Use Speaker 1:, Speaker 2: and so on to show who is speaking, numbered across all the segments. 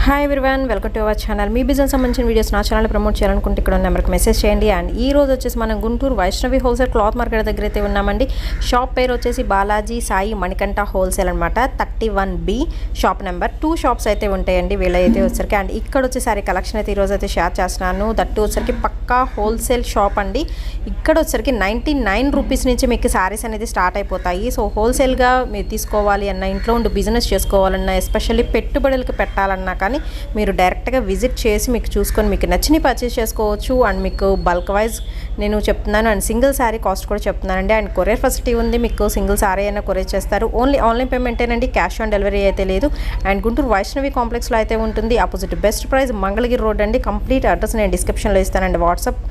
Speaker 1: Hi everyone, welcome to our channel. Me business సంబంధించిన videos నా channel promote చేయాలనుకుంటే ఇక్కడ నెంబర్కి మెసేజ్ చేయండి. అండ్ ఈ రోజు వచ్చేసి మనం Guntur Vaishnavi wholesale cloth market దగ్గర అయితే ఉన్నామండి. షాప్ పేరు వచ్చేసి బాలాజీ సాయి మణికంఠ హోల్సేల్ అనమాట. 31B shop number. 2 షాప్స్ అయితే ఉంటాయండి వీళ్ళైతే వచ్చరికి. అండ్ ఇక్కడ వచ్చేసరి కలెక్షన్ అయితే ఈరోజు అయితే షేర్ చేస్తున్నాను. దట్టు వచ్చరికి పక్కా హోల్సేల్ షాప్ అండి. ఇక్కడ వచ్చరికి 99 రూపీస్ నుంచి మీకు శారీస్ అనేది స్టార్ట్ అయిపోతాయి. సో హోల్సేల్గా మీరు తీసుకోవాలి అన్న, ఇంట్లో ఉండి బిజినెస్ చేసుకోవాలన్నా, ఎస్పెషల్లీ పెట్టుబడులకు పెట్టాలన్నా కానీ మీరు డైరెక్ట్గా విజిట్ చేసి మీకు చూసుకొని మీకు నచ్చిని పర్చేస్ చేసుకోవచ్చు. అండ్ మీకు బల్క్ వైజ్ నేను చెప్తున్నాను. అండ్ సింగిల్ శారీ కాస్ట్ కూడా చెప్తున్నానండి. అండ్ కొరియర్ ఫెసిలిటీ ఉంది. మీకు సింగిల్ శారీ అయినా కొరియర్ చేస్తారు. ఓన్లీ ఆన్లైన్ పేమెంటేనండి, క్యాష్ ఆన్ డెలివరీ అయితే లేదు. అండ్ గుంటూరు వైష్ణవి కాంప్లెక్స్లో అయితే ఉంటుంది. Opposite best price Mangalagiri road అండి. కంప్లీట్ అడ్రస్ నేను డిస్క్రిప్షన్లో ఇస్తానండి. WhatsApp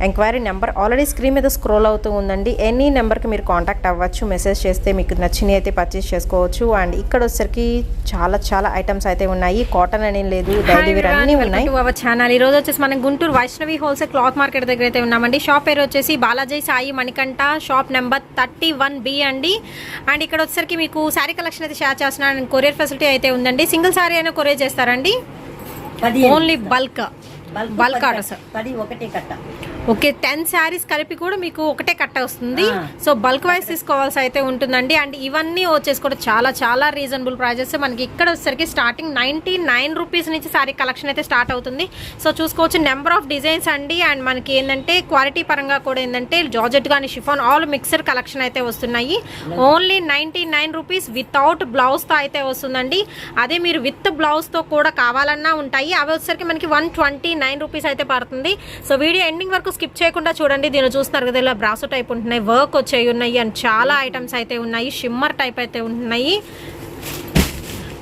Speaker 1: enquiry number already screen మీద స్క్రోల్ అవుతూ ఉందండి. ఎనీ నెంబర్కి మీరు కాంటాక్ట్ అవ్వచ్చు. మెసేజ్ చేస్తే మీకు నచ్చినవి అయితే పర్చేస్ చేసుకోవచ్చు. అండ్ ఇక్కడ వచ్చేసరికి చాలా ఐటమ్స్ అయితే ఉన్నాయి. కాటన్ అని లేదు, డైలీ వేర్ అన్నీ ఉన్నాయి.
Speaker 2: అవర్ ఛానల్ ఈ రోజు వచ్చేసి మనం Guntur Vaishnavi wholesale cloth market దగ్గర అయితే ఉన్నామండి. షాప్ పేరు వచ్చేసి Balaji Sai Manikanta, shop number 31B అండి. అండ్ ఇక్కడ వచ్చేసరికి మీకు శారీ కలెక్షన్ అయితే షేర్ చేస్తున్నాను. కొరియర్ ఫెసిలిటీ అయితే ఉందండి. సింగిల్ శారీ అయినా కొరియర్ చేస్తారండి. Only bulk orders. Okay, 10 saris కలిపి కూడా మీకు ఒకటే కట్ట వస్తుంది. సో బల్క్ వైజ్ తీసుకోవాల్సి అయితే ఉంటుందండి. అండ్ ఇవన్నీ వచ్చేసి కూడా చాలా రీజనబుల్ ప్రైజెస్. మనకి ఇక్కడ వచ్చేసరికి స్టార్టింగ్ 99 రూపీస్ నుంచి శారీ కలెక్షన్ అయితే స్టార్ట్ అవుతుంది. సో చూసుకోవచ్చు నెంబర్ ఆఫ్ డిజైన్స్ అండి. అండ్ మనకి ఏంటంటే క్వాలిటీ పరంగా కూడా ఏంటంటే జార్జెట్ కానీ షిఫాన్ ఆల్ మిక్సర్ కలెక్షన్ అయితే వస్తున్నాయి. ఓన్లీ 99 రూపీస్ వితౌట్ బ్లౌజ్తో అయితే వస్తుందండి. అదే మీరు విత్ బ్లౌజ్తో కూడా కావాలన్నా ఉంటాయి. అవి వచ్చేసరికి మనకి 129 రూపీస్ అయితే పడుతుంది. సో వీడియో ఎండింగ్ వరకు స్కిప్ చేయకుండా చూడండి. దీన్ని చూస్తున్నారు కదా, ఇలా బ్రాసో టైప్ ఉంటున్నాయి, వర్క్ వచ్చేవి ఉన్నాయి. అండ్ చాలా ఐటమ్స్ అయితే ఉన్నాయి. షిమ్మర్ టైప్ అయితే ఉంటున్నాయి.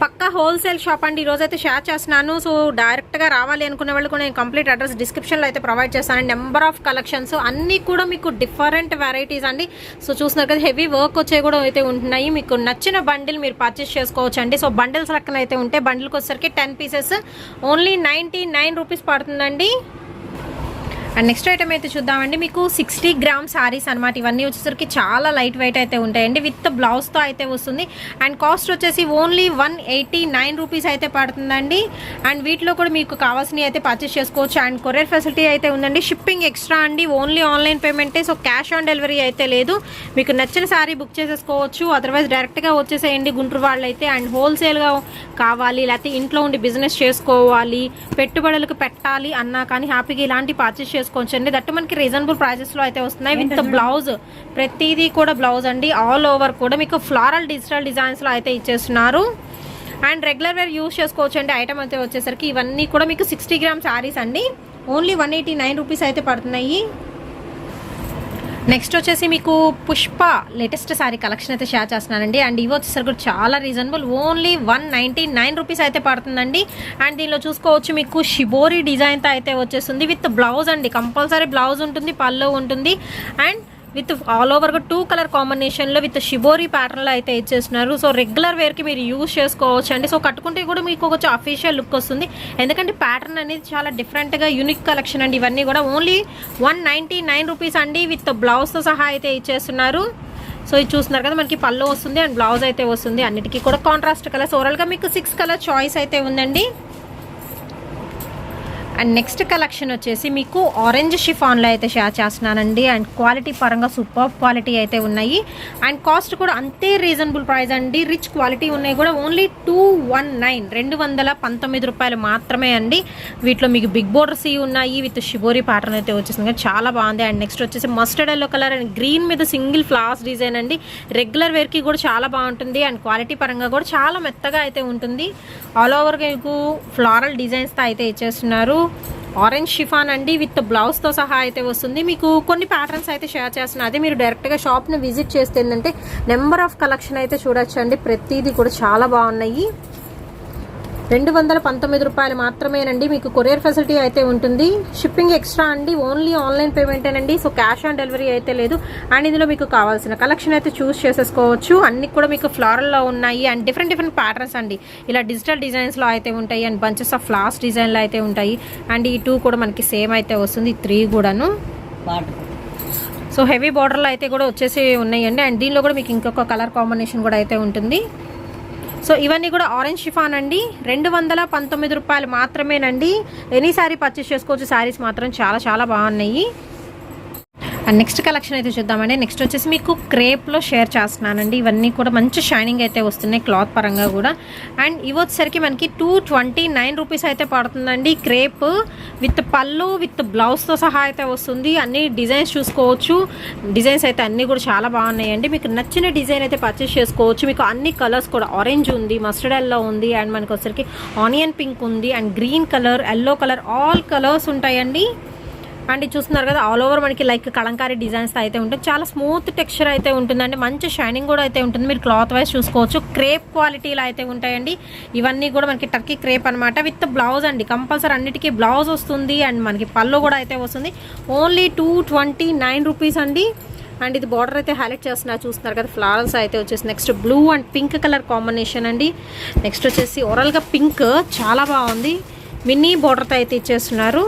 Speaker 2: పక్కా హోల్సేల్ షాప్ అండి. ఈరోజు అయితే షేర్ చేస్తున్నాను. సో డైరెక్ట్గా రావాలి అనుకునే వాళ్ళు కూడా నేను కంప్లీట్ అడ్రస్ డిస్క్రిప్షన్లో అయితే ప్రొవైడ్ చేస్తాను. నెంబర్ ఆఫ్ కలెక్షన్స్ అన్నీ కూడా మీకు డిఫరెంట్ వెరైటీస్ అండి. సో చూస్తున్నారు కదా, హెవీ వర్క్ వచ్చేవి కూడా అయితే ఉంటున్నాయి. మీకు నచ్చిన బండిల్ మీరు పర్చేస్ చేసుకోవచ్చు అండి. సో బండిల్స్ లెక్కన అయితే ఉంటే బండిల్కి వచ్చేసరికి 10 పీసెస్ ఓన్లీ 99 రూపీస్ పడుతుందండి. అండ్ నెక్స్ట్ ఐటమ్ అయితే చూద్దామండి. మీకు 60 గ్రామ్ శారీస్ అనమాట. ఇవన్నీ వచ్చేసరికి చాలా లైట్ వెయిట్ అయితే ఉంటాయండి. విత్ బ్లౌజ్తో అయితే వస్తుంది. అండ్ కాస్ట్ వచ్చేసి ఓన్లీ 189 రూపీస్ అయితే పడుతుందండి. అండ్ వీటిలో కూడా మీకు కావాల్సినవి అయితే పర్చేస్ చేసుకోవచ్చు. అండ్ కొరియర్ ఫెసిలిటీ అయితే ఉందండి. షిప్పింగ్ ఎక్స్ట్రా అండి. ఓన్లీ ఆన్లైన్ పేమెంటే. సో క్యాష్ ఆన్ డెలివరీ అయితే లేదు. మీకు నచ్చిన శారీ బుక్ చేసేసుకోవచ్చు. అదర్వైజ్ డైరెక్ట్గా వచ్చేసేయండి గుంటూరు వాళ్ళు అయితే. అండ్ హోల్సేల్గా కావాలి, లేకపోతే ఇంట్లో ఉండి బిజినెస్ చేసుకోవాలి, పెట్టుబడులకు పెట్టాలి అన్నా కానీ హ్యాపీగా ఇలాంటి పర్చేస్ చేసుకోవచ్చండి. దట్ మనకి రీజనబుల్ ప్రైజెస్ లో అయితే వస్తున్నాయి. విత్ బ్లౌజ్, ప్రతిదీ కూడా బ్లౌజ్ అండి. ఆల్ ఓవర్ కూడా మీకు ఫ్లారల్ డిజిటల్ డిజైన్స్ లో అయితే ఇచ్చేస్తున్నారు. అండ్ రెగ్యులర్ వేర్ యూజ్ చేసుకోవచ్చు అండి. ఐటమ్ అయితే వచ్చేసరికి ఇవన్నీ కూడా మీకు 60 గ్రామ్ శారీస్ అండి. ఓన్లీ 189 రూపీస్ అయితే పడుతున్నాయి. నెక్స్ట్ వచ్చేసి మీకు పుష్ప లేటెస్ట్ శారీ కలెక్షన్ అయితే షేర్ చేస్తున్నానండి. అండ్ ఇవి వచ్చేసరికి చాలా రీజనబుల్. ఓన్లీ 199 రూపీస్ అయితే పడుతుందండి. అండ్ దీనిలో చూసుకోవచ్చు మీకు షిబోరి డిజైన్తో అయితే వచ్చేస్తుంది. విత్ బ్లౌజ్ అండి. కంపల్సరీ బ్లౌజ్ ఉంటుంది, పళ్ళు ఉంటుంది. అండ్ విత్ ఆల్ ఓవర్గా 2 కలర్ కాంబినేషన్లో విత్ షిబోరి ప్యాటర్న్లో అయితే ఇచ్చేస్తున్నారు. సో రెగ్యులర్ వేర్కి మీరు యూజ్ చేసుకోవచ్చు అండి. సో కట్టుకుంటే కూడా మీకు కొంచెం అఫీషియల్ లుక్ వస్తుంది. ఎందుకంటే ప్యాటర్న్ అనేది చాలా డిఫరెంట్గా యూనిక్ కలెక్షన్ అండి. ఇవన్నీ కూడా ఓన్లీ 199 రూపీస్ అండి. విత్ బ్లౌజ్తో సహా అయితే ఇచ్చేస్తున్నారు. సో ఇది చూస్తున్నారు కదా, మనకి పళ్ళు వస్తుంది అండ్ బ్లౌజ్ అయితే వస్తుంది. అన్నిటికీ కూడా కాంట్రాస్ట్ కలర్స్. ఓవరాల్గా మీకు 6 కలర్ చాయిస్ అయితే ఉందండి. అండ్ నెక్స్ట్ కలెక్షన్ వచ్చేసి మీకు ఆరెంజ్ షిఫాన్లో అయితే షేర్ చేస్తున్నానండి. అండ్ క్వాలిటీ పరంగా సూపర్ క్వాలిటీ అయితే ఉన్నాయి. అండ్ కాస్ట్ కూడా అంతే రీజనబుల్ ప్రైస్ అండి. రిచ్ క్వాలిటీ ఉన్నాయి కూడా. ఓన్లీ 219 రూపాయలు మాత్రమే అండి. వీటిలో మీకు బిగ్ బోర్డర్స్ ఉన్నాయి. విత్ షిబోరి ప్యాటర్న్ అయితే వచ్చేసింది, చాలా బాగుంది. అండ్ నెక్స్ట్ వచ్చేసి mustard yellow colour and green మీద సింగిల్ ఫ్లవర్స్ డిజైన్ అండి. రెగ్యులర్ వేర్కి కూడా చాలా బాగుంటుంది. అండ్ క్వాలిటీ పరంగా కూడా చాలా మెత్తగా అయితే ఉంటుంది. ఆల్ ఓవర్గా మీకు ఫ్లారల్ డిజైన్స్తో అయితే ఇచ్చేస్తున్నారు. ఆరెంజ్ షిఫాన్ అండి. విత్ బ్లౌజ్తో సహా అయితే వస్తుంది. మీకు కొన్ని ప్యాటర్న్స్ అయితే షేర్ చేస్తున్నా. అదే మీరు డైరెక్ట్గా షాప్ని విజిట్ చేస్తే ఏంటంటే నెంబర్ ఆఫ్ కలెక్షన్ అయితే చూడొచ్చు అండి. ప్రతిదీ కూడా చాలా బాగున్నాయి. 219 రూపాయలు మాత్రమేనండి. మీకు కొరియర్ ఫెసిలిటీ అయితే ఉంటుంది. షిప్పింగ్ ఎక్స్ట్రా అండి. ఓన్లీ ఆన్లైన్ పేమెంటేనండి. సో క్యాష్ ఆన్ డెలివరీ అయితే లేదు. అండ్ ఇందులో మీకు కావాల్సిన కలెక్షన్ అయితే చూస్ చేసేసుకోవచ్చు. అన్ని కూడా మీకు ఫ్లారల్లో ఉన్నాయి. అండ్ డిఫరెంట్ ప్యాటర్న్స్ అండి. ఇలా డిజిటల్ డిజైన్స్లో అయితే ఉంటాయి. అండ్ బంచెస్ ఆఫ్ ఫ్లవర్స్ డిజైన్లో అయితే ఉంటాయి. అండ్ ఈ 2 కూడా మనకి సేమ్ అయితే వస్తుంది. 3 కూడాను. సో హెవీ బార్డర్లో అయితే కూడా వచ్చేసి ఉన్నాయండి. అండ్ దీనిలో కూడా మీకు ఇంకొక కలర్ కాంబినేషన్ కూడా అయితే ఉంటుంది. సో ఇవన్నీ కూడా ఆరెంజ్ షిఫాన్ అండి, 219 రూపాయలు మాత్రమేనండి. ఎనీ సారీ పర్చేస్ చేసుకోవచ్చు. శారీస్ మాత్రం చాలా చాలా బాగున్నాయి. అండ్ నెక్స్ట్ కలెక్షన్ అయితే చూద్దామండి. నెక్స్ట్ వచ్చేసి మీకు క్రేప్లో షేర్ చేస్తున్నానండి. ఇవన్నీ కూడా మంచి షైనింగ్ అయితే వస్తున్నాయి క్లాత్ పరంగా కూడా. అండ్ ఇవి వచ్చేసరికి మనకి 229 రూపీస్ అయితే పడుతుందండి. క్రేప్ విత్ పళ్ళు విత్ బ్లౌజ్తో సహా అయితే వస్తుంది. అన్ని డిజైన్స్ చూసుకోవచ్చు. డిజైన్స్ అయితే అన్నీ కూడా చాలా బాగున్నాయండి. మీకు నచ్చిన డిజైన్ అయితే పర్చేస్ చేసుకోవచ్చు. మీకు అన్ని కలర్స్ కూడా ఆరెంజ్ ఉంది, మస్టర్డ్ ఎల్లో ఉంది, అండ్ మనకి వచ్చేసరికి ఆనియన్ పింక్ ఉంది, and green colour, yellow colour, all colours ఉంటాయండి. అండ్ చూస్తున్నారు కదా, ఆల్ ఓవర్ మనకి లైక్ కలంకారీ డిజైన్స్ అయితే ఉంటుంది. చాలా స్మూత్ టెక్స్చర్ అయితే ఉంటుందండి. మంచి షైనింగ్ కూడా అయితే ఉంటుంది. మీరు క్లాత్ వైజ్ చూసుకోవచ్చు. క్రేప్ క్వాలిటీలో అయితే ఉంటాయండి. ఇవన్నీ కూడా మనకి టర్కీ క్రేప్ అనమాట. విత్ బ్లౌజ్ అండి, కంపల్సరీ అన్నిటికీ బ్లౌజ్ వస్తుంది. అండ్ మనకి పళ్ళు కూడా అయితే వస్తుంది. ఓన్లీ 229 రూపీస్ అండి. అండ్ ఇది బార్డర్ అయితే హైలైట్ చేస్తున్నారు, చూస్తున్నారు కదా, ఫ్లవర్స్ అయితే వచ్చేసి. Next blue and pink colour combination అండి. నెక్స్ట్ వచ్చేసి ఓవరాల్గా పింక్ చాలా బాగుంది. మినీ బార్డర్తో అయితే ఇచ్చేస్తున్నారు.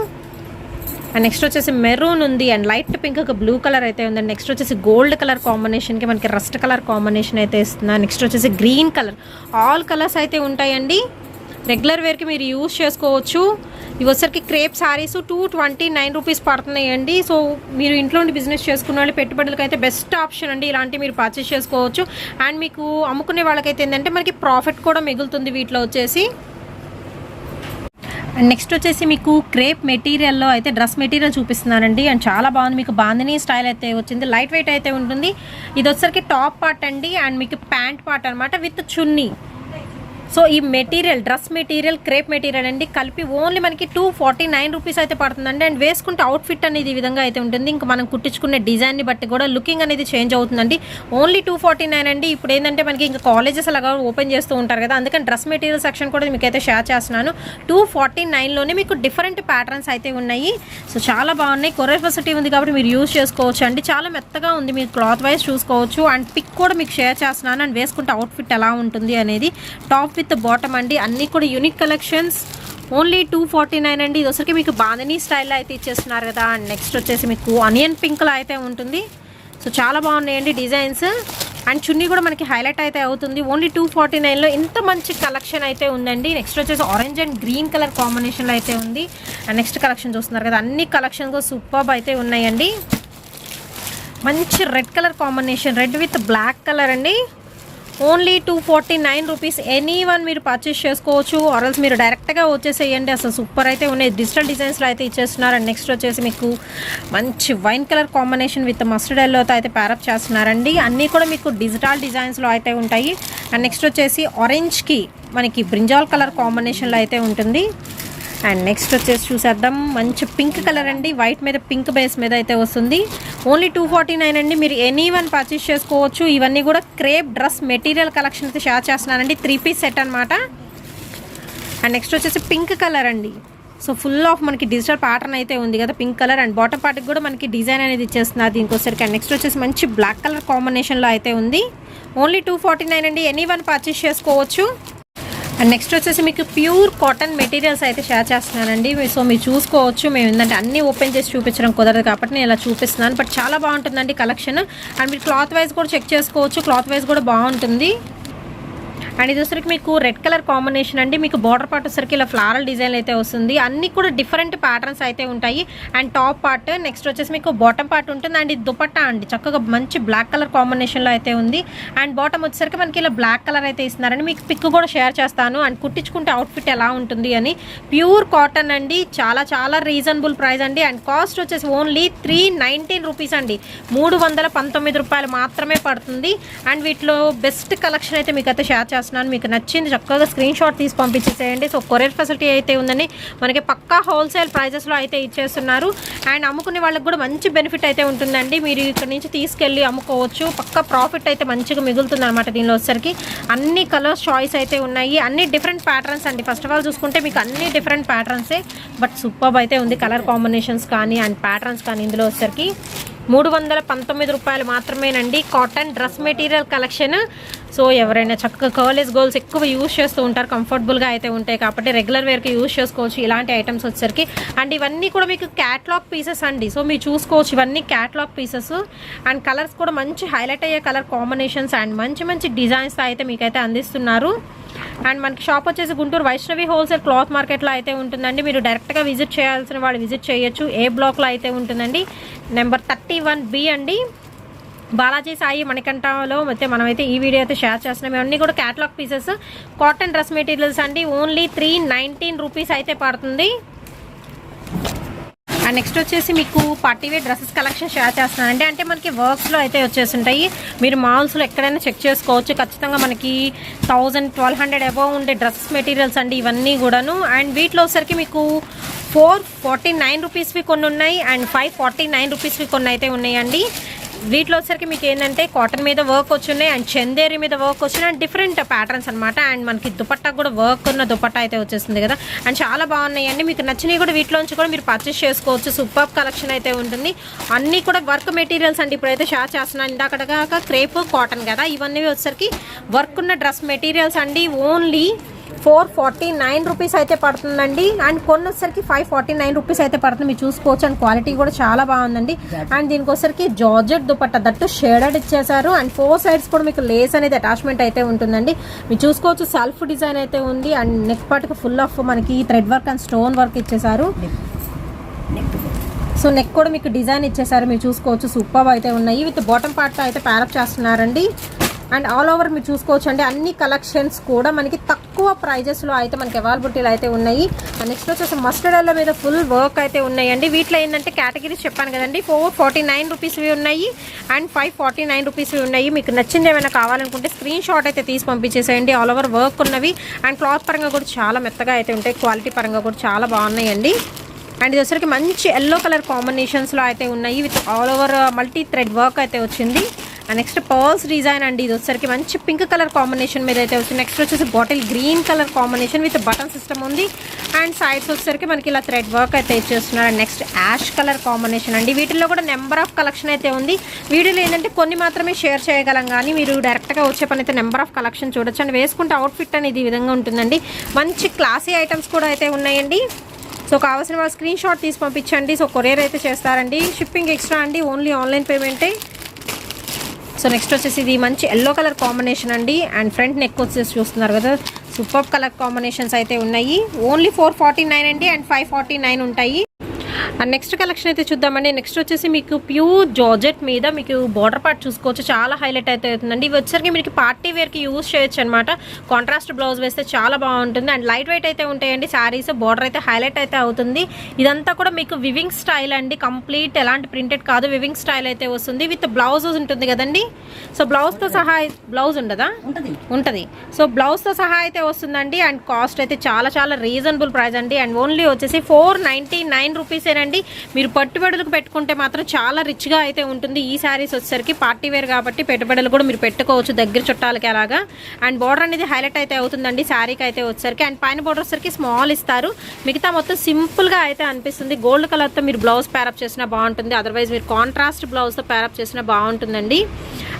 Speaker 2: అండ్ నెక్స్ట్ వచ్చేసి మెరూన్ ఉంది, అండ్ లైట్ పింక్ ఒక బ్లూ కలర్ అయితే ఉందండి. నెక్స్ట్ వచ్చేసి గోల్డ్ కలర్ కాంబినేషన్కి మనకి రస్ట్ కలర్ కాంబినేషన్ అయితే ఇస్తున్నారు. నెక్స్ట్ వచ్చేసి గ్రీన్ కలర్, ఆల్ కలర్స్ అయితే ఉంటాయండి. రెగ్యులర్ వేర్కి మీరు యూజ్ చేసుకోవచ్చు. ఇవి వచ్చరికి క్రేప్ శారీస్ 229 రూపీస్ పడుతున్నాయండి. సో మీరు ఇంట్లో ఉండి బిజినెస్ చేసుకున్న వాళ్ళు పెట్టుబడులకి అయితే బెస్ట్ ఆప్షన్ అండి. ఇలాంటివి మీరు పర్చేస్ చేసుకోవచ్చు. అండ్ మీకు అమ్ముకునే వాళ్ళకైతే ఏంటంటే మనకి ప్రాఫిట్ కూడా మిగులుతుంది వీటిలో వచ్చేసి. అండ్ నెక్స్ట్ వచ్చేసి మీకు క్రేప్ మెటీరియల్లో అయితే డ్రెస్ మెటీరియల్ చూపిస్తున్నానండి. అండ్ చాలా బాగుంది. మీకు బాందినీ స్టైల్ అయితే వచ్చింది. లైట్ వెయిట్ అయితే ఉంటుంది. ఇది వచ్చరికి టాప్ పార్ట్ అండి, అండ్ మీకు ప్యాంట్ పార్ట్ అనమాట విత్ చున్నీ. సో ఈ material dress material crepe material అండి కలిపి ఓన్లీ మనకి 249 రూపీస్ అయితే పడుతుందండి. అండ్ వేసుకుంటే అవుట్ఫిట్ అనేది ఈ విధంగా అయితే ఉంటుంది. ఇంకా మనం కుట్టించుకునే డిజైన్ని బట్టి కూడా లుకింగ్ అనేది చేంజ్ అవుతుందండి. ఓన్లీ 249 అండి. ఇప్పుడు ఏంటంటే మనకి ఇంకా కాలేజెస్ అలాగా ఓపెన్ చేస్తూ ఉంటారు కదా, అందుకని డ్రెస్ మెటీరియల్ సెక్షన్ కూడా మీకైతే షేర్ చేస్తున్నాను. 249లోనే మీకు డిఫరెంట్ ప్యాటర్న్స్ అయితే ఉన్నాయి. సో చాలా బాగున్నాయి. కొరియర్ ఫెసిలిటీ ఉంది కాబట్టి మీరు యూజ్ చేసుకోవచ్చు అండి. చాలా మెత్తగా ఉంది. మీరు క్లాత్ వైజ్ చూసుకోవచ్చు. అండ్ పిక్ కూడా మీకు షేర్ చేస్తున్నాను. అండ్ వేసుకుంటే అవుట్ఫిట్ ఎలా ఉంటుంది అనేది. టాప్ విత్ బాటమ్ అండి. అన్నీ కూడా యూనిక్ కలెక్షన్స్. ఓన్లీ 249 అండి. ఇది వచ్చరికి మీకు బాందినీ స్టైల్లో అయితే ఇచ్చేస్తున్నారు కదా. అండ్ నెక్స్ట్ వచ్చేసి మీకు ఆనియన్ పింక్లో అయితే ఉంటుంది. సో చాలా బాగున్నాయండి డిజైన్స్. అండ్ చున్నీ కూడా మనకి హైలైట్ అయితే అవుతుంది. ఓన్లీ 249లో ఇంత మంచి కలెక్షన్ అయితే ఉందండి. నెక్స్ట్ వచ్చేసి ఆరెంజ్ అండ్ గ్రీన్ కలర్ కాంబినేషన్లో అయితే ఉంది. అండ్ నెక్స్ట్ కలెక్షన్ చూస్తున్నారు కదా, అన్ని కలెక్షన్స్ సూపర్బ్ అయితే ఉన్నాయండి. మంచి red colour combination, red with black colour అండి. Only 249 rupees. ఎనీ వన్ మీరు పర్చేస్ చేసుకోవచ్చు. ఆర్ఎల్స్ మీరు డైరెక్ట్గా వచ్చేసేయండి. అసలు సూపర్ అయితే ఉన్నాయి. డిజిటల్ డిజైన్స్లో అయితే ఇచ్చేస్తున్నారు. అండ్ నెక్స్ట్ వచ్చేసి మీకు మంచి wine colour combination with mustard ఎల్లోతో అయితే ప్యారప్ చేస్తున్నారండి. అన్నీ కూడా మీకు డిజిటల్ డిజైన్స్లో అయితే ఉంటాయి. అండ్ నెక్స్ట్ వచ్చేసి ఆరెంజ్కి మనకి బ్రింజాల్ కలర్ కాంబినేషన్లో అయితే ఉంటుంది. అండ్ నెక్స్ట్ వచ్చేసి చూసేద్దాం, మంచి పింక్ కలర్ అండి. వైట్ మీద పింక్ బేస్ మీద అయితే వస్తుంది. ఓన్లీ 249 అండి. మీరు ఎనీ వన్ పర్చేస్ చేసుకోవచ్చు. ఇవన్నీ కూడా క్రేప్ డ్రెస్ మెటీరియల్ కలెక్షన్ అయితే షేర్ చేస్తున్నానండి. 3 పీస్ సెట్ అనమాట. అండ్ నెక్స్ట్ వచ్చేసి పింక్ కలర్ అండి. సో ఫుల్ ఆఫ్ మనకి డిజిటల్ ప్యాటర్న్ అయితే ఉంది కదా పింక్ కలర్. అండ్ బాటమ్ పార్ట్కి కూడా మనకి డిజైన్ అనేది ఇచ్చేస్తున్నారు దీనికోసరికి. అండ్ నెక్స్ట్ వచ్చేసి మంచి బ్లాక్ కలర్ కాంబినేషన్లో అయితే ఉంది. ఓన్లీ 249 అండి. ఎనీ వన్ పర్చేస్ చేసుకోవచ్చు. అండ్ నెక్స్ట్ వచ్చేసి మీకు ప్యూర్ కాటన్ మెటీరియల్స్ అయితే షేర్ చేస్తున్నానండి. సో మీరు చూసుకోవచ్చు. మేము ఏంటంటే అన్నీ ఓపెన్ చేసి చూపించడం కుదరదు కాబట్టి నేను ఇలా చూపిస్తున్నాను. బట్ చాలా బాగుంటుందండి కలెక్షన్. అండ్ మీరు క్లాత్ వైజ్ కూడా చెక్ చేసుకోవచ్చు. క్లాత్ వైజ్ కూడా బాగుంటుంది. అండ్ ఇది వచ్చరికి మీకు రెడ్ కలర్ కాంబినేషన్ అండి. మీకు బార్డర్ పార్ట్ వచ్చరికి ఇలా ఫ్లారల్ డిజైన్ అయితే వస్తుంది. అన్నీ కూడా డిఫరెంట్ ప్యాటర్న్స్ అయితే ఉంటాయి. అండ్ టాప్ పార్ట్, నెక్స్ట్ వచ్చేసి మీకు బాటమ్ పార్ట్ ఉంటుంది. అండ్ ఇది దుపట్టా అండి, చక్కగా మంచి బ్లాక్ కలర్ కాంబినేషన్లో అయితే ఉంది. అండ్ బాటమ్ వచ్చేసరికి మనకి ఇలా బ్లాక్ కలర్ అయితే ఇస్తున్నారండి. మీకు పిక్ కూడా షేర్ చేస్తాను. అండ్ కుట్టించుకుంటే అవుట్ఫిట్ ఎలా ఉంటుంది అని. ప్యూర్ కాటన్ అండి. చాలా చాలా రీజనబుల్ ప్రైస్ అండి. అండ్ కాస్ట్ వచ్చేసి ఓన్లీ 319 రూపీస్ అండి. 319 రూపాయలు మాత్రమే పడుతుంది. అండ్ వీటిలో బెస్ట్ కలెక్షన్ అయితే మీకు అయితే షేర్ చేస్తాను. మీకు నచ్చింది చక్కగా స్క్రీన్ షాట్ తీసి పంపించేసేయండి. సో కొరియర్ ఫెసిలిటీ అయితే ఉందని మనకి పక్కా హోల్సేల్ ప్రైజెస్లో అయితే ఇచ్చేస్తున్నారు. అండ్ అమ్ముకునే వాళ్ళకి కూడా మంచి బెనిఫిట్ అయితే ఉంటుందండి. మీరు ఇక్కడ నుంచి తీసుకెళ్ళి అమ్ముకోవచ్చు. పక్కా ప్రాఫిట్ అయితే మంచిగా మిగులుతుంది అనమాట. దీనిలో వచ్చేసరికి అన్ని కలర్స్ చాయిస్ అయితే ఉన్నాయి. అన్ని డిఫరెంట్ ప్యాటర్న్స్ అండి. ఫస్ట్ ఆఫ్ ఆల్ చూసుకుంటే మీకు అన్ని డిఫరెంట్ ప్యాటర్న్సే. బట్ సూపర్బ్ అయితే ఉంది. కలర్ కాంబినేషన్స్ కానీ అండ్ ప్యాటర్న్స్ కానీ ఇందులో వచ్చేసరికి 319 రూపాయలు మాత్రమేనండి. Cotton dress material collection. So ఎవరైనా చక్కగా కాలేజ్ గర్ల్స్ ఎక్కువ యూజ్ చేస్తూ ఉంటారు, కంఫర్టబుల్గా అయితే ఉంటాయి కాబట్టి రెగ్యులర్ వేర్కి యూజ్ చేసుకోవచ్చు ఇలాంటి ఐటమ్స్ వచ్చేసరికి. అండ్ ఇవన్నీ కూడా మీకు క్యాట్లాగ్ పీసెస్ అండి. సో మీరు చూసుకోవచ్చు ఇవన్నీ క్యాట్లాగ్ పీసెస్. అండ్ కలర్స్ కూడా మంచి హైలైట్ అయ్యే కలర్ కాంబినేషన్స్ అండ్ మంచి మంచి డిజైన్స్తో అయితే మీకైతే అందిస్తున్నారు. అండ్ మనకి షాప్ వచ్చేసి గుంటూరు వైష్ణవి హోల్సేల్ క్లాత్ మార్కెట్లో అయితే ఉంటుందండి. మీరు డైరెక్ట్గా విజిట్ చేయాల్సిన వాళ్ళు విజిట్ చేయొచ్చు. ఏ బ్లాక్లో అయితే ఉంటుందండి, నెంబర్ 31B అండి, బాలాజీ సాయి మణికంఠలో. అయితే మనమైతే ఈ వీడియో అయితే షేర్ చేస్తున్నాం. ఇవన్నీ కూడా catalogue pieces, cotton dress materials అండి. ఓన్లీ 319 రూపీస్ అయితే పడుతుంది. అండ్ నెక్స్ట్ వచ్చేసి మీకు పార్టీవేర్ డ్రెస్సెస్ కలెక్షన్ షేర్ చేస్తున్నానండి. అంటే మనకి వర్క్స్లో అయితే వచ్చేసింటాయి. మీరు మాల్స్లో ఎక్కడైనా చెక్ చేసుకోవచ్చు. ఖచ్చితంగా మనకి 1000-1200 అబౌవ్ ఉండే డ్రెస్సెస్ మెటీరియల్స్ అండి ఇవన్నీ కూడాను. అండ్ వీటిలో వచ్చరికి మీకు 449 రూపీస్వి కొన్ని ఉన్నాయి అండ్ 549 రూపీస్వి కొన్ని అయితే ఉన్నాయండి. వీటిలో వచ్చరికి మీకు ఏంటంటే కాటన్ మీద వర్క్ వచ్చున్నాయి అండ్ చందేరి మీద వర్క్ వచ్చినాయి అండ్ డిఫరెంట్ ప్యాటర్న్స్ అనమాట. అండ్ మనకి దుపట్టా కూడా వర్క్ ఉన్న దుపట్టా అయితే వచ్చేస్తుంది కదా. అండ్ చాలా బాగున్నాయండి. మీకు నచ్చినవి కూడా వీటిలోంచి కూడా మీరు పర్చేస్ చేసుకోవచ్చు. సూపర్ కలెక్షన్ అయితే ఉంటుంది. అన్నీ కూడా వర్క్ మెటీరియల్స్ అండి. ఇప్పుడైతే షేర్ చేస్తున్నాను. ఇందాక క్రేప్ కాటన్ కదా, ఇవన్నీ వచ్చరికి వర్క్ ఉన్న డ్రెస్ మెటీరియల్స్ అండి. ఓన్లీ 449 రూపీస్ అయితే పడుతుందండి. అండ్ కొన్ని వచ్చరికి 549 రూపీస్ అయితే పడుతుంది. మీరు చూసుకోవచ్చు. అండ్ క్వాలిటీ కూడా చాలా బాగుందండి. అండ్ దీనికి వచ్చరికి జార్జెట్ దుపట్టా దట్టు షేడెడ్ ఇచ్చేసారు. అండ్ 4 సైడ్స్ కూడా మీకు లేస్ అనేది అటాచ్మెంట్ అయితే ఉంటుందండి. మీరు చూసుకోవచ్చు. సెల్ఫ్ డిజైన్ అయితే ఉంది. అండ్ నెక్ పార్ట్కి ఫుల్ ఆఫ్ మనకి thread work and stone work ఇచ్చేసారు. సో నెక్ కూడా మీకు డిజైన్ ఇచ్చేసారు. మీరు చూసుకోవచ్చు. సూపర్ అయితే ఉన్నాయి. విత్ బాటమ్ పార్ట్ అయితే ప్యారప్ చేస్తున్నారండి. అండ్ ఆల్ ఓవర్ మీరు చూసుకోవచ్చు అండి. అన్ని కలెక్షన్స్ కూడా మనకి తక్కువ ప్రైజెస్లో అయితే మనకి అవైలబిలిటీలో అయితే ఉన్నాయి. అండ్ నెక్స్ట్ వచ్చేసి మస్టర్డ్ ఎల్లో మీద ఫుల్ వర్క్ అయితే ఉన్నాయండి. వీటిలో ఏంటంటే కేటగిరీస్ చెప్పాను కదండి. 449 రూపీస్వి ఉన్నాయి అండ్ 549 రూపీస్వి ఉన్నాయి. మీకు నచ్చింది ఏమైనా కావాలనుకుంటే స్క్రీన్ షాట్ అయితే తీసి పంపించేసేయండి. ఆల్ ఓవర్ వర్క్ ఉన్నవి అండ్ క్లాత్ పరంగా కూడా చాలా మెత్తగా అయితే ఉంటాయి. క్వాలిటీ పరంగా కూడా చాలా బాగున్నాయండి. అండ్ ఇది వచ్చరికి మంచి ఎల్లో కలర్ కాంబినేషన్స్లో అయితే ఉన్నాయి. With all over multi thread work అయితే వచ్చింది. అండ్ నెక్స్ట్ పర్ల్స్ డిజైన్ అండి. ఇది వచ్చరికి మంచి పింక్ కలర్ కాంబినేషన్ మీద అయితే వచ్చింది. నెక్స్ట్ వచ్చేసి bottle green colour combination with button system ఉంది. అండ్ సైడ్స్ వచ్చేసరికి మనకి ఇలా థ్రెడ్ వర్క్ అయితే ఇచ్చేస్తున్నారు. And next ash colour combination అండి. వీటిల్లో కూడా నెంబర్ ఆఫ్ కలెక్షన్ అయితే ఉంది. వీడియోలో ఏంటంటే కొన్ని మాత్రమే షేర్ చేయగలం, కానీ మీరు డైరెక్ట్గా వచ్చే పని అయితే నెంబర్ ఆఫ్ కలెక్షన్ చూడొచ్చు. అండ్ వేసుకుంటే అవుట్ఫిట్ అనేది ఈ విధంగా ఉంటుందండి. మంచి క్లాసీ ఐటమ్స్ కూడా అయితే ఉన్నాయండి. సో కావాల్సిన వాళ్ళు స్క్రీన్ షాట్ తీసి పంపించండి. సో కొరియర్ అయితే చేస్తారండి. షిప్పింగ్ ఎక్స్ట్రా అండి. ఓన్లీ ఆన్లైన్ పేమెంటే. సో నెక్స్ట్ వచ్చేసి ఇది మంచి ఎల్లో కలర్ కాంబినేషన్ అండి. అండ్ ఫ్రంట్ నెక్ వచ్చేసి చూస్తున్నారు కదా, సూపర్ కలర్ కాంబినేషన్స్ అయితే ఉన్నాయి. ఓన్లీ 449 అండి అండ్ 549 ఉంటాయి. అండ్ నెక్స్ట్ కలెక్షన్ అయితే చూద్దామండి. నెక్స్ట్ వచ్చేసి మీకు ప్యూర్ జార్జెట్ మీద మీకు బార్డర్ పార్ట్ చూసుకోవచ్చు. చాలా హైలైట్ అయితే అవుతుందండి. ఇవి వచ్చరికి మీకు పార్టీ వేర్కి యూజ్ చేయొచ్చు అనమాట. కాంట్రాస్ట్ బ్లౌజ్ వేస్తే చాలా బాగుంటుంది. అండ్ లైట్ వెయిట్ అయితే ఉంటాయండి శారీస్. బార్డర్ అయితే హైలైట్ అయితే అవుతుంది. ఇదంతా కూడా మీకు వివింగ్ స్టైల్ అండి. కంప్లీట్ ఎలాంటి ప్రింటెడ్ కాదు, వివింగ్ స్టైల్ అయితే వస్తుంది. విత్ బ్లౌజ్ ఉంటుంది కదండి. సో బ్లౌజ్తో సహా బ్లౌజ్ ఉండదా? ఉంటుంది. సో బ్లౌజ్తో సహా అయితే వస్తుందండి. అండ్ కాస్ట్ అయితే చాలా చాలా రీజనబుల్ ప్రైస్ అండి. అండ్ ఓన్లీ వచ్చేసి 499 రూపీసేనండి. మీరు పెట్టుబడులకు పెట్టుకుంటే మాత్రం చాలా రిచ్గా అయితే ఉంటుంది. ఈ శారీస్ వచ్చేసరికి పార్టీ వేర్ కాబట్టి పెట్టుబడులు కూడా మీరు పెట్టుకోవచ్చు దగ్గర చుట్టాలకి అలాగా. అండ్ బార్డర్ అనేది హైలైట్ అయితే అవుతుందండి శారీకి అయితే వచ్చేసరికి. అండ్ పైన బార్డర్ వచ్చేసరికి స్మాల్ ఇస్తారు. మిగతా మొత్తం సింపుల్గా అయితే అనిపిస్తుంది. గోల్డ్ కలర్తో మీరు బ్లౌజ్ ప్యారప్ చేసినా బాగుంటుంది. అదర్వైజ్ మీరు కాంట్రాస్ట్ బ్లౌజ్తో ప్యారప్ చేసినా బాగుంటుందండి.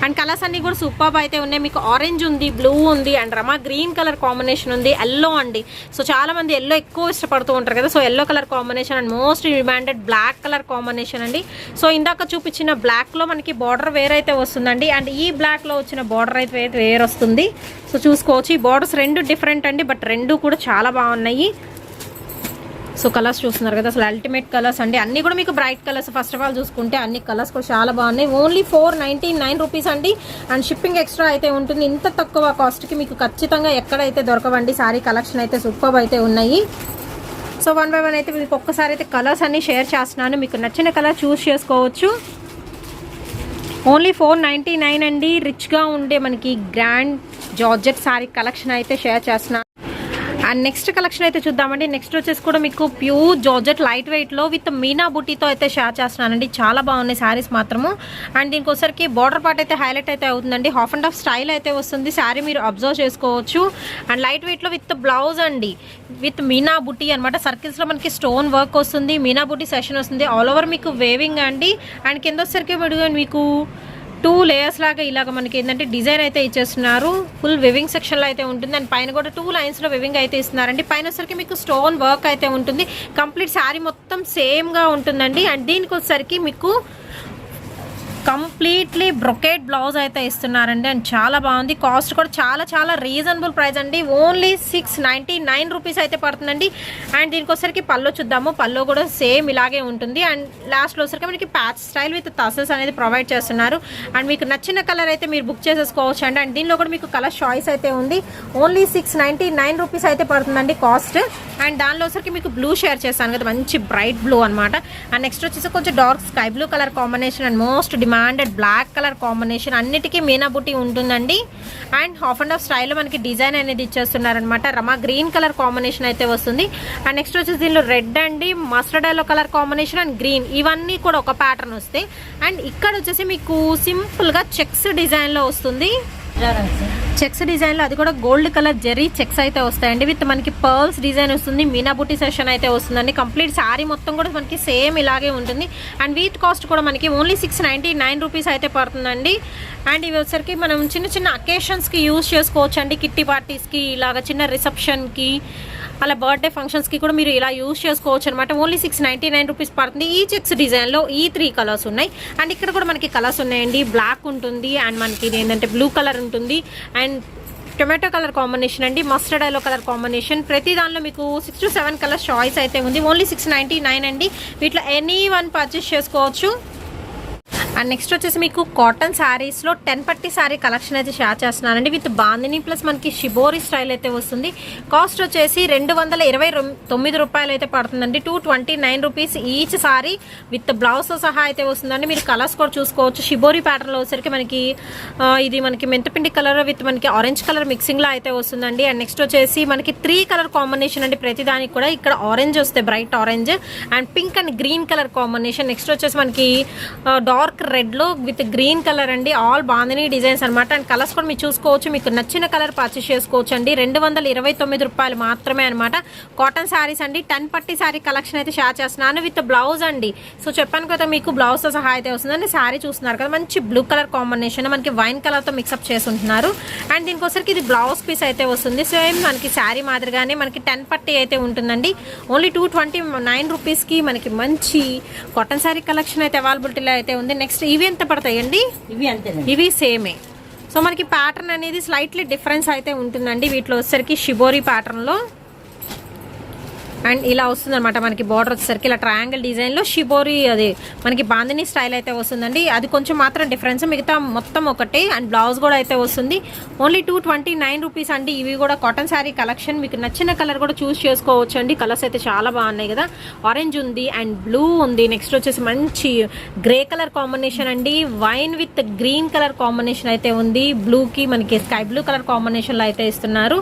Speaker 2: అండ్ కలర్స్ అన్నీ కూడా సూపర్ అయితే ఉన్నాయి. మీకు ఆరెంజ్ ఉంది, బ్లూ ఉంది and Rama green colour combination ఉంది, ఎల్లో అండి. సో చాలా మంది ఎల్లో ఎక్కువ ఇష్టపడుతూ ఉంటారు కదా. So yellow colour combination and most demanded black colour combination అండి. సో ఇందాక చూపించిన బ్లాక్లో మనకి బార్డర్ వేరైతే వస్తుందండి. అండ్ ఈ బ్లాక్లో వచ్చిన బార్డర్ అయితే వేరు వస్తుంది. సో చూసుకోవచ్చు. ఈ బార్డర్స్ రెండు డిఫరెంట్ అండి, బట్ రెండు కూడా చాలా బాగున్నాయి. సో కలర్స్ చూస్తున్నారు కదా, అసలు అల్టిమేట్ కలర్స్ అండి. అన్నీ కూడా మీకు bright colours. First of all చూసుకుంటే అన్ని కలర్స్ కూడా చాలా బాగున్నాయి. ఓన్లీ 499 రూపీస్ అండి. అండ్ షిప్పింగ్ ఎక్స్ట్రా అయితే ఉంటుంది. ఇంత తక్కువ కాస్ట్కి మీకు ఖచ్చితంగా ఎక్కడైతే దొరకవండి. సారీ కలెక్షన్ అయితే సూపర్ అయితే ఉన్నాయి. సో 1 by 1 అయితే మీకు ఒక్కసారి అయితే కలర్స్ అన్ని షేర్ చేస్తున్నాను. మీకు నచ్చిన కలర్ చూస్ చేసుకోవచ్చు. ఓన్లీ 499 అండి. రిచ్గా ఉండే మనకి గ్రాండ్ జార్జెట్ సారీ కలెక్షన్ అయితే షేర్ చేస్తున్నాను. అండ్ నెక్స్ట్ కలెక్షన్ అయితే చూద్దామండి. నెక్స్ట్ వచ్చేసి కూడా మీకు ప్యూర్ జార్జెట్ లైట్ వెయిట్లో విత్ మీనా బుటీతో అయితే షేర్ చేస్తున్నానండి. చాలా బాగున్నాయి శారీస్ మాత్రము. అండ్ దీనికి ఒకసారికి బార్డర్ పార్ట్ అయితే హైలైట్ అయితే అవుతుందండి. హాఫ్ అండ్ హాఫ్ స్టైల్ అయితే వస్తుంది. శారీ మీరు అబ్జర్వ్ చేసుకోవచ్చు. అండ్ లైట్ వెయిట్లో విత్ బ్లౌజ్ అండి, విత్ మీనా బుటీ అనమాట. సర్కిల్స్లో మనకి స్టోన్ వర్క్ వస్తుంది, మీనా బుటీ సెషన్ వస్తుంది. ఆల్ ఓవర్ మీకు వేవింగ్ అండి. అండ్ కింద వచ్చరికి మీకు 2 లేయర్స్ లాగా ఇలాగ మనకి ఏంటంటే డిజైన్ అయితే ఇచ్చేస్తున్నారు. ఫుల్ వివింగ్ సెక్షన్లో అయితే ఉంటుంది. అండ్ పైన కూడా 2 లైన్స్లో వివింగ్ అయితే ఇస్తున్నారండి. పైన వచ్చరికి మీకు స్టోన్ వర్క్ అయితే ఉంటుంది. కంప్లీట్ శారీ మొత్తం సేమ్గా ఉంటుందండి. అండ్ దీనికి వచ్చరికి మీకు కంప్లీట్లీ బ్రొకేట్ బ్లౌజ్ అయితే ఇస్తున్నారండి. అండ్ చాలా బాగుంది. కాస్ట్ కూడా చాలా చాలా రీజనబుల్ ప్రైస్ అండి. ఓన్లీ 699 రూపీస్ అయితే పడుతుందండి. అండ్ దీనికోసరికి పల్లో చూద్దాము. పల్లో కూడా సేమ్ ఇలాగే ఉంటుంది. అండ్ లాస్ట్లో వచ్చరికి మనకి ప్యాచ్ స్టైల్ విత్ టసల్స్ అనేది ప్రొవైడ్ చేస్తున్నారు. అండ్ మీకు నచ్చిన కలర్ అయితే మీరు బుక్ చేసేసుకోవచ్చు అండి. అండ్ దీనిలో కూడా మీకు కలర్ చాయిస్ అయితే ఉంది. ఓన్లీ 699 రూపీస్ అయితే పడుతుందండి కాస్ట్. అండ్ దానిలో వచ్చరికి మీకు బ్లూ షేర్ చేస్తాను కదా, మంచి బ్రైట్ బ్లూ అనమాట. అండ్ నెక్స్ట్ వచ్చేసి కొంచెం dark sky blue colour combination and most demanded black colour combination. అన్నిటికీ మీనా బుట్టి ఉంటుందండి. అండ్ హాఫ్ అండ్ హాఫ్ స్టైల్లో మనకి డిజైన్ అనేది ఇచ్చేస్తున్నారనమాట. రమా గ్రీన్ కలర్ కాంబినేషన్ అయితే వస్తుంది. అండ్ నెక్స్ట్ వచ్చేసి దీనిలో రెడ్ అండి, mustard yellow colour combination and green, ఇవన్నీ కూడా ఒక ప్యాటర్న్ వస్తాయి. అండ్ ఇక్కడ వచ్చేసి మీకు సింపుల్గా చెక్స్ డిజైన్లో వస్తుంది. చెక్స్ డిజైన్లో అది కూడా గోల్డ్ కలర్ జెరీ చెక్స్ అయితే వస్తాయండి. విత్ మనకి పర్ల్స్ డిజైన్ వస్తుంది. మీనా బుట్టి సెషన్ అయితే వస్తుందండి. కంప్లీట్ శారీ మొత్తం కూడా మనకి సేమ్ ఇలాగే ఉంటుంది. అండ్ వీట్ కాస్ట్ కూడా మనకి ఓన్లీ 699 రూపీస్ అయితే పడుతుందండి. అండ్ ఇవి వచ్చరికి మనం చిన్న చిన్న అకేషన్స్కి యూజ్ చేసుకోవచ్చు అండి. కిట్టి పార్టీస్కి, ఇలాగ చిన్న రిసెప్షన్కి, అలా బర్త్డే ఫంక్షన్స్కి కూడా మీరు ఇలా యూజ్ చేసుకోవచ్చు అనమాట. ఓన్లీ 699 రూపీస్ పడుతుంది. ఈ చెక్స్ డిజైన్లో ఈ 3 కలర్స్ ఉన్నాయి. అండ్ ఇక్కడ కూడా మనకి కలర్స్ ఉన్నాయండి. బ్లాక్ ఉంటుంది అండ్ మనకి ఏంటంటే బ్లూ కలర్ ఉంటుంది అండ్ టొమాటో కలర్ కాంబినేషన్ అండి, మస్టర్డ్ ఎల్లో కలర్ కాంబినేషన్. ప్రతి దానిలో మీకు 6 to 7 కలర్స్ చాయిస్ అయితే ఉంది. ఓన్లీ 699 అండి. వీటిలో ఎనీ వన్ పర్చేస్ చేసుకోవచ్చు. అండ్ నెక్స్ట్ వచ్చేసి మీకు కాటన్ శారీస్లో 10 పట్టి శారీ కలెక్షన్ అయితే షేర్ చేస్తున్నానండి. విత్ బాందిని ప్లస్ మనకి షిబోరి స్టైల్ అయితే వస్తుంది. కాస్ట్ వచ్చేసి 229 రూపాయలు అయితే పడుతుందండి. 229 రూపీస్ ఈచ్ సారీ విత్ బ్లౌజ్తో సహా అయితే వస్తుందండి. మీరు కలర్స్ కూడా చూసుకోవచ్చు. షిబోరి ప్యాటర్న్లో వచ్చేసరికి మనకి ఇది మనకి మెంతపిండి కలర్ విత్ మనకి ఆరెంజ్ కలర్ మిక్సింగ్లో అయితే వస్తుందండి. అండ్ నెక్స్ట్ వచ్చేసి మనకి 3 కలర్ కాంబినేషన్ అండి. ప్రతిదానికి కూడా ఇక్కడ ఆరెంజ్ వస్తే bright orange and pink and green colour combination. Next వచ్చేసి మనకి డార్క్ రెడ్ లో విత్ గ్రీన్ కలర్ అండి. ఆల్ బాందిని డిజైన్స్ అనమాట. అండ్ కలర్స్ కూడా మీరు చూసుకోవచ్చు. మీకు నచ్చిన కలర్ పర్చేస్ చేసుకోవచ్చు అండి. 229 రూపాయలు మాత్రమే అనమాట. కాటన్ శారీస్ అండి. 10 పట్టి శారీ కలెక్షన్ అయితే షేర్ చేస్తున్నాను విత్ బ్లౌజ్ అండి. సో చెప్పాను కదా మీకు బ్లౌజ్ తో సహా అయితే వస్తుందండి. శారీ చూస్తున్నారు కదా, మంచి బ్లూ కలర్ కాంబినేషన్ మనకి వైన్ కలర్ తో మిక్స్అప్ చేసి ఉంటున్నారు. అండ్ దీనికోసరికి ఇది బ్లౌజ్ పీస్ అయితే వస్తుంది. సేమ్ మనకి శారీ మాదిరిగానే మనకి 10 పట్టి అయితే ఉంటుందండి. ఓన్లీ 229 రూపీస్ కి మనకి మంచి కాటన్ శారీ కలెక్షన్ అయితే అవైలబిలిటీలో అయితే ఉంది. నెక్స్ట్ ఇవి ఎంత పడతాయండి? ఇవి సేమే. సో మనకి ప్యాటర్న్ అనేది స్లైట్లీ డిఫరెన్స్ అయితే ఉంటుందండి. వీటిలో వచ్చేసరికి షిబోరి ప్యాటర్న్లో అండ్ ఇలా వస్తుంది అనమాట. మనకి బార్డర్ వచ్చేసరికి ఇలా ట్రయాంగిల్ డిజైన్లో షిబోరి, అది మనకి బాందిని స్టైల్ అయితే వస్తుందండి. అది కొంచెం మాత్రం డిఫరెన్స్, మిగతా మొత్తం ఒకటే. అండ్ బ్లౌజ్ కూడా అయితే వస్తుంది. ఓన్లీ 229 రూపీస్ అండి. ఇవి కూడా కాటన్ శారీ కలెక్షన్. మీకు నచ్చిన కలర్ కూడా చూస్ చేసుకోవచ్చు అండి. కలర్స్ అయితే చాలా బాగున్నాయి కదా. ఆరెంజ్ ఉంది అండ్ బ్లూ ఉంది. నెక్స్ట్ వచ్చేసి మంచి గ్రే కలర్ కాంబినేషన్ అండి. Wine with green colour combination అయితే ఉంది. బ్లూకి మనకి స్కై బ్లూ కలర్ కాంబినేషన్లో అయితే ఇస్తున్నారు.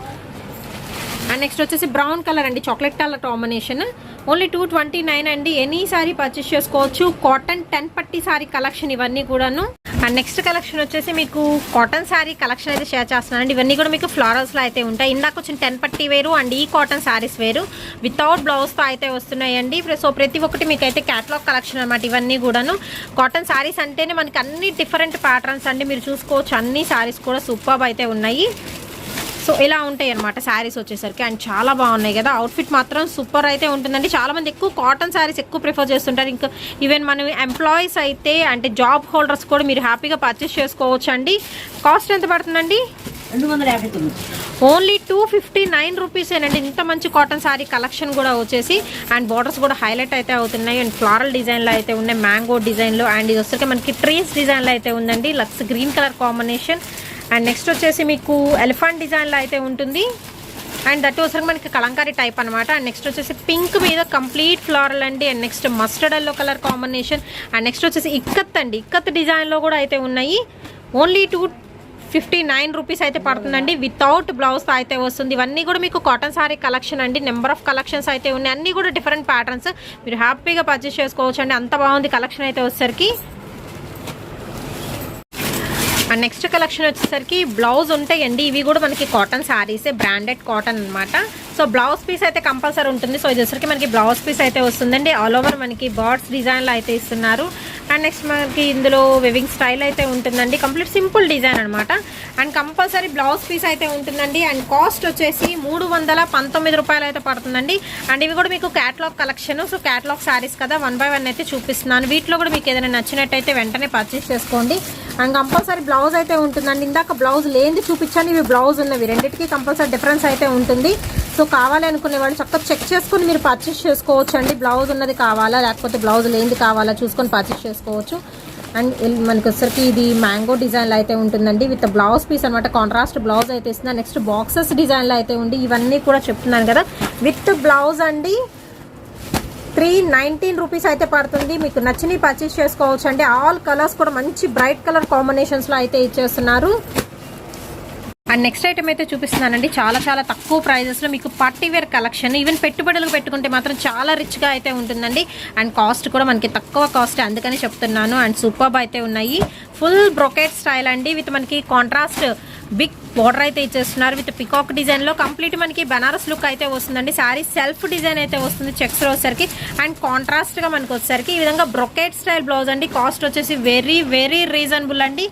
Speaker 2: అండ్ నెక్స్ట్ వచ్చేసి బ్రౌన్ కలర్ అండి, చాక్లెట్ కలర్ కాంబినేషన్. ఓన్లీ 229 అండి. ఎనీ సారీ పర్చేస్ చేసుకోవచ్చు. కాటన్ 10 పట్టి సారీ కలెక్షన్ ఇవన్నీ కూడాను. అండ్ నెక్స్ట్ కలెక్షన్ వచ్చేసి మీకు కాటన్ శారీ కలెక్షన్ అయితే షేర్ చేస్తున్నానండి. ఇవన్నీ కూడా మీకు ఫ్లోరల్స్లో అయితే ఉంటాయి. ఇందాక వచ్చిన 10 పట్టి వేరు అండ్ ఈ కాటన్ శారీస్ వేరు వితౌట్ బ్లౌజ్తో అయితే వస్తున్నాయండి. సో ప్రతి ఒక్కటి మీకు అయితే క్యాటలాగ్ కలెక్షన్ అనమాట. ఇవన్నీ కూడాను కాటన్ శారీస్ అంటేనే మనకి అన్ని డిఫరెంట్ ప్యాటర్న్స్ అండి. మీరు చూసుకోవచ్చు అన్ని శారీస్ కూడా సూపర్బ్ అయితే ఉన్నాయి. సో ఇలా ఉంటాయి అనమాట శారీస్ వచ్చేసరికి. అండ్ చాలా బాగున్నాయి కదా. అవుట్ఫిట్ మాత్రం సూపర్ అయితే ఉంటుందండి. చాలామంది ఎక్కువ కాటన్ శారీస్ ఎక్కువ ప్రిఫర్ చేస్తుంటారు. ఇంకా ఈవెన్ మన ఎంప్లాయీస్ అయితే అంటే జాబ్ హోల్డర్స్ కూడా మీరు హ్యాపీగా పర్చేస్ చేసుకోవచ్చు అండి. కాస్ట్ ఎంత పడుతుందండి?
Speaker 3: 259.
Speaker 2: ఓన్లీ 259 రూపీసేనండి. ఇంత మంచి కాటన్ శారీ కలెక్షన్ కూడా వచ్చేసి. అండ్ బార్డర్స్ కూడా హైలైట్ అయితే అవుతున్నాయి. అండ్ ఫ్లారల్ డిజైన్లో అయితే ఉన్నాయి, మ్యాంగో డిజైన్లో. అండ్ ఇది వచ్చేసరికి మనకి ట్రీస్ డిజైన్లో అయితే ఉందండి. లక్స్ green colour combination. And next వచ్చేసి మీకు ఎలిఫెంట్ డిజైన్లో అయితే ఉంటుంది. అండ్ దట్ వచ్చరికి మనకి కలంకారీ టైప్ అనమాట. అండ్ నెక్స్ట్ వచ్చేసి పింక్ మీద కంప్లీట్ ఫ్లోరల్ అండి. And next mustard yellow colour combination. And next వచ్చేసి ఇక్కత్ అండి, ఇక్కత్ డిజైన్లో కూడా అయితే ఉన్నాయి. ఓన్లీ 259 రూపీస్ అయితే పడుతుందండి. వితౌట్ బ్లౌజ్ అయితే వస్తుంది. ఇవన్నీ కూడా మీకు కాటన్ శారీ కలెక్షన్ అండి. నెంబర్ ఆఫ్ కలెక్షన్స్ అయితే ఉన్నాయి. అన్నీ కూడా డిఫరెంట్ ప్యాటర్న్స్. మీరు హ్యాపీగా పర్చేస్ చేసుకోవచ్చు అండి. అంత బాగుంది కలెక్షన్ అయితే వచ్చేసరికి. అండ్ నెక్స్ట్ కలెక్షన్ వచ్చేసరికి బ్లౌజ్ ఉంటాయండి. ఇవి కూడా మనకి కాటన్ శారీసే, బ్రాండెడ్ కాటన్ అనమాట. సో బ్లౌజ్ పీస్ అయితే కంపల్సరీ ఉంటుంది. సో ఇది వచ్చరికి మనకి బ్లౌజ్ పీస్ అయితే వస్తుందండి. ఆల్ ఓవర్ మనకి బర్డ్స్ డిజైన్లో అయితే ఇస్తున్నారు. అండ్ నెక్స్ట్ మనకి ఇందులో వెవింగ్ స్టైల్ అయితే ఉంటుందండి. కంప్లీట్ సింపుల్ డిజైన్ అనమాట. అండ్ కంపల్సరీ బ్లౌజ్ పీస్ అయితే ఉంటుందండి. అండ్ కాస్ట్ వచ్చేసి 319 రూపాయలు అయితే పడుతుందండి. అండ్ ఇవి కూడా మీకు catalogue collection. So catalogue saris కదా, 1 by 1 అయితే చూపిస్తున్నాను. వీటిలో కూడా మీకు ఏదైనా నచ్చినట్టయితే వెంటనే పర్చేస్ చేసుకోండి. అండ్ కంపల్సరీ బ్లౌజ్ అయితే ఉంటుందండి. ఇందాక బ్లౌజ్ లేనిది చూపించాను, ఇవి బ్లౌజ్ ఉన్నవి. రెండింటికి కంపల్సరీ డిఫరెన్స్ అయితే ఉంటుంది. సో కావాలి అనుకునే వాళ్ళు చక్కగా చెక్ చేసుకుని మీరు పర్చేస్ చేసుకోవచ్చు అండి. బ్లౌజ్ ఉన్నది కావాలా లేకపోతే బ్లౌజ్ లేనిది కావాలా చూసుకొని పర్చేస్ చేసుకోవచ్చు. అండ్ మనకి వచ్చరికి ఇది మ్యాంగో డిజైన్లో అయితే ఉంటుందండి, విత్ బ్లౌజ్ పీస్ అనమాట. కాంట్రాస్ట్ బ్లౌజ్ అయితే ఇస్తుంది. నెక్స్ట్ బాక్సెస్ డిజైన్లో అయితే ఉంది. ఇవన్నీ కూడా చెప్తున్నాను కదా, విత్ బ్లౌజ్ అండి. 319 రూపీస్ అయితే పడుతుంది. మీకు నచ్చినవి పర్చేస్ చేసుకోవచ్చు అండి. ఆల్ కలర్స్ కూడా మంచి బ్రైట్ కలర్ కాంబినేషన్స్లో అయితే ఇచ్చేస్తున్నారు. అండ్ నెక్స్ట్ ఐటమ్ అయితే చూపిస్తున్నానండి. చాలా చాలా తక్కువ ప్రైజెస్లో మీకు పార్టీ వేర్ కలెక్షన్. ఈవెన్ పెట్టుబడులకు పెట్టుకుంటే మాత్రం చాలా రిచ్గా అయితే ఉంటుందండి. అండ్ కాస్ట్ కూడా మనకి తక్కువ కాస్ట్, అందుకని చెప్తున్నాను. అండ్ సూపర్బ్ అయితే ఉన్నాయి. ఫుల్ బ్రొకెట్ స్టైల్ అండి, విత్ మనకి కాంట్రాస్ట్ బిగ్ బార్డర్ అయితే ఇచ్చేస్తున్నారు. విత్ పికాక్ డిజైన్లో కంప్లీట్ మనకి బనారస్ లుక్ అయితే వస్తుందండి. శారీ సెల్ఫ్ డిజైన్ అయితే వస్తుంది చెక్స్ వచ్చేసరికి. అండ్ కాంట్రాస్ట్గా మనకి వచ్చేసరికి ఈ విధంగా బ్రొకెట్ స్టైల్ బ్లౌజ్ అండి. కాస్ట్ వచ్చేసి వెరీ వెరీ రీజనబుల్ అండి.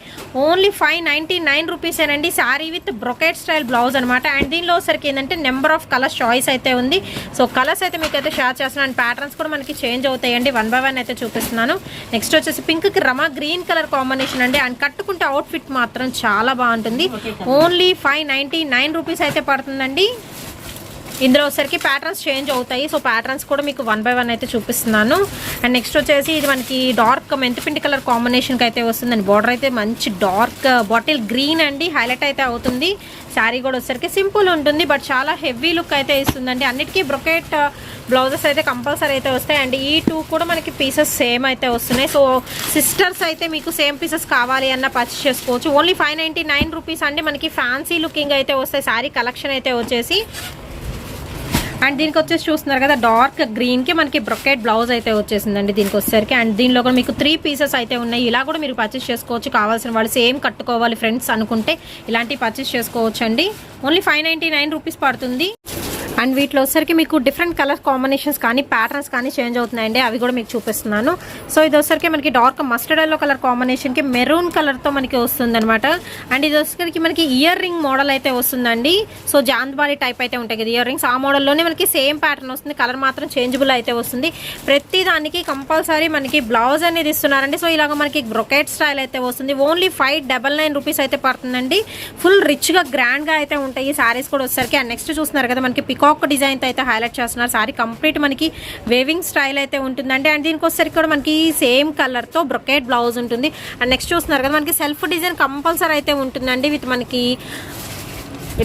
Speaker 2: ఓన్లీ 599 రూపీసేనండి. Sari with brocade style blouse అనమాట. అండ్ దీనిలో వచ్చేసరికి ఏంటంటే నెంబర్ ఆఫ్ కలర్స్ చాయిస్ అయితే ఉంది. సో కలర్స్ అయితే మీకు అయితే షేర్ చేస్తున్నాను. అండ్ ప్యాటర్న్స్ కూడా మనకి చేంజ్ అవుతాయండి. 1 by 1 అయితే చూపిస్తున్నాను. నెక్స్ట్ వచ్చేసి పింక్కి రమా గ్రీన్ కలర్ కాంబినేషన్ అండి. అండ్ కట్టుకుంటే అవుట్ఫిట్ మాత్రం చాలా బాగుంటుంది. ఓన్లీ 599 రూపీస్ అయితే పడుతుందండి. ఇందులో వచ్చరికి ప్యాటర్న్స్ చేంజ్ అవుతాయి. సో ప్యాటర్న్స్ కూడా మీకు 1 by 1 అయితే చూపిస్తున్నాను. అండ్ నెక్స్ట్ వచ్చేసి ఇది మనకి డార్క్ మెంతిపిండి కలర్ కాంబినేషన్కి అయితే వస్తుందండి. బార్డర్ అయితే మంచి డార్క్ బాటిల్ గ్రీన్ అండి, హైలైట్ అయితే అవుతుంది. శారీ కూడా వచ్చరికి సింపుల్ ఉంటుంది, బట్ చాలా హెవీ లుక్ అయితే ఇస్తుందండి. అన్నిటికీ బ్రొకెట్ బ్లౌజెస్ అయితే కంపల్సరీ అయితే వస్తాయి. అండ్ ఈ 2 కూడా మనకి పీసెస్ సేమ్ అయితే వస్తున్నాయి. సో సిస్టర్స్ అయితే మీకు సేమ్ పీసెస్ కావాలి అన్న పర్చేస్ చేసుకోవచ్చు. ఓన్లీ 599 రూపీస్ అండి. మనకి ఫ్యాన్సీ లుకింగ్ అయితే వస్తాయి. శారీ కలెక్షన్ అయితే వచ్చేసి. అండ్ దీనికి వచ్చేసి చూస్తున్నారు కదా, డార్క్ గ్రీన్కి మనకి బ్రొకెట్ బ్లౌజ్ అయితే వచ్చేసిందండి దీనికి వచ్చేసరికి. అండ్ దీనిలో కూడా మీకు 3 పీసెస్ అయితే ఉన్నాయి. ఇలా కూడా మీరు పర్చేస్ చేసుకోవచ్చు. కావాల్సిన వాళ్ళు సేమ్ కట్టుకోవాలి ఫ్రెండ్స్ అనుకుంటే ఇలాంటివి పర్చేస్ చేసుకోవచ్చు అండి. ఓన్లీ 599 రూపీస్ పడుతుంది. అండ్ వీటిలో వచ్చరికి మీకు డిఫరెంట్ కలర్ కాంబినేషన్స్ కానీ ప్యాటర్న్స్ కానీ చేంజ్ అవుతున్నాయండి. అవి కూడా మీకు చూపిస్తున్నాను. సో ఇది వచ్చరికి మనకి డార్క్ మస్టర్డ్ ఎల్లో కలర్ కాంబినేషన్కి మెరూన్ కలర్తో మనకి వస్తుంది అనమాట. అండ్ ఇది వచ్చరికి మనకి ఇయర్ రింగ్ మోడల్ అయితే వస్తుందండి. సో జాంద్బారీ టైప్ అయితే ఉంటాయి కదా ఇయర్ రింగ్స్, ఆ మోడల్లోనే మనకి సేమ్ ప్యాటర్న్ వస్తుంది. కలర్ మాత్రం చేంజబుల్ అయితే వస్తుంది. ప్రతి దానికి కంపల్సరీ మనకి బ్లౌజ్ అనేది ఇస్తున్నారండి. సో ఇలాగ మనకి బ్రొకెట్ స్టైల్ అయితే వస్తుంది. ఓన్లీ 599 రూపీస్ అయితే పడుతుందండి. ఫుల్ రిచ్గా గ్రాండ్గా అయితే ఉంటాయి ఈ శారీస్ కూడా వచ్చరికి. అండ్ నెక్స్ట్ చూస్తున్నారు కదా, మనకి పికాక్ డిజైన్ అయితే హైలైట్ చేస్తున్నారు. సారీ కంప్లీట్ మనకి వేవింగ్ స్టైల్ అయితే ఉంటుందండి. అండ్ దీనికి వచ్చేసరికి కూడా మనకి సేమ్ కలర్ తో బ్రొకెట్ బ్లౌజ్ ఉంటుంది. అండ్ నెక్స్ట్ చూస్తున్నారు కదా, మనకి సెల్ఫ్ డిజైన్ కంపల్సరీ అయితే ఉంటుందండి. విత్ మనకి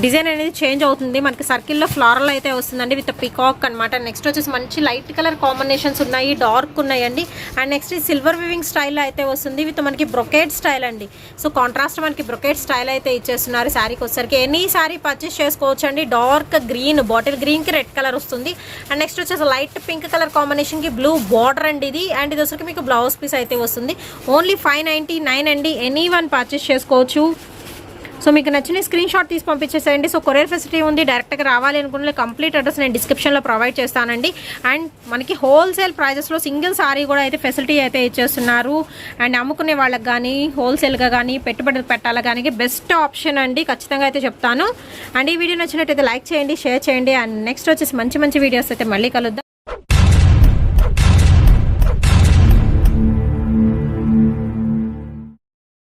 Speaker 2: డిజైన్ అనేది చేంజ్ అవుతుంది. మనకి సర్కిల్లో ఫ్లారల్ అయితే వస్తుందండి విత్ పికాక్ అనమాట. నెక్స్ట్ వచ్చేసి మంచి లైట్ కలర్ కాంబినేషన్స్ ఉన్నాయి, డార్క్ ఉన్నాయండి. And next silver weaving style అయితే వస్తుంది విత్ మనకి బ్రొకెట్ స్టైల్ అండి. సో కాంట్రాస్ట్ మనకి బ్రొకెట్ స్టైల్ అయితే ఇచ్చేస్తున్నారు. శారీకి వచ్చేసరికి ఎనీ శారీ పర్చేస్ చేసుకోవచ్చు అండి. డార్క్ గ్రీన్ బాటిల్ గ్రీన్కి రెడ్ కలర్ వస్తుంది. అండ్ నెక్స్ట్ వచ్చేసి లైట్ పింక్ కలర్ కాంబినేషన్కి బ్లూ బార్డర్ అండి ఇది. అండ్ ఇది వచ్చరికి మీకు బ్లౌజ్ పీస్ అయితే వస్తుంది. ఓన్లీ 599 అండి. ఎనీ వన్ పర్చేస్ చేసుకోవచ్చు. సో మీకు నచ్చిన స్క్రీన్ షాట్ తీసి పంపించేసేయండి. సో కొరియర్ ఫెసిలిటీ ఉంది. డైరెక్ట్గా రావాలి అనుకుంటే కంప్లీట్ అడ్రస్ నేను డిస్క్రిప్షన్లో ప్రొవైడ్ చేస్తానండి. అండ్ మనకి హోల్సేల్ ప్రైజెస్లో సింగిల్ సారీ కూడా అయితే ఫెసిలిటీ అయితే ఇచ్చేస్తున్నారు. అండ్ అమ్ముకునే వాళ్ళకి కానీ హోల్సేల్గా కానీ పెట్టుబడి పెట్టాలి కానీ బెస్ట్ ఆప్షన్ అండి, ఖచ్చితంగా అయితే చెప్తాను. అండ్ ఈ వీడియో నచ్చినట్టయితే లైక్ చేయండి, షేర్ చేయండి. అండ్ నెక్స్ట్ వచ్చేసి మంచి మంచి వీడియోస్ అయితే మళ్ళీ కలుద్దాం.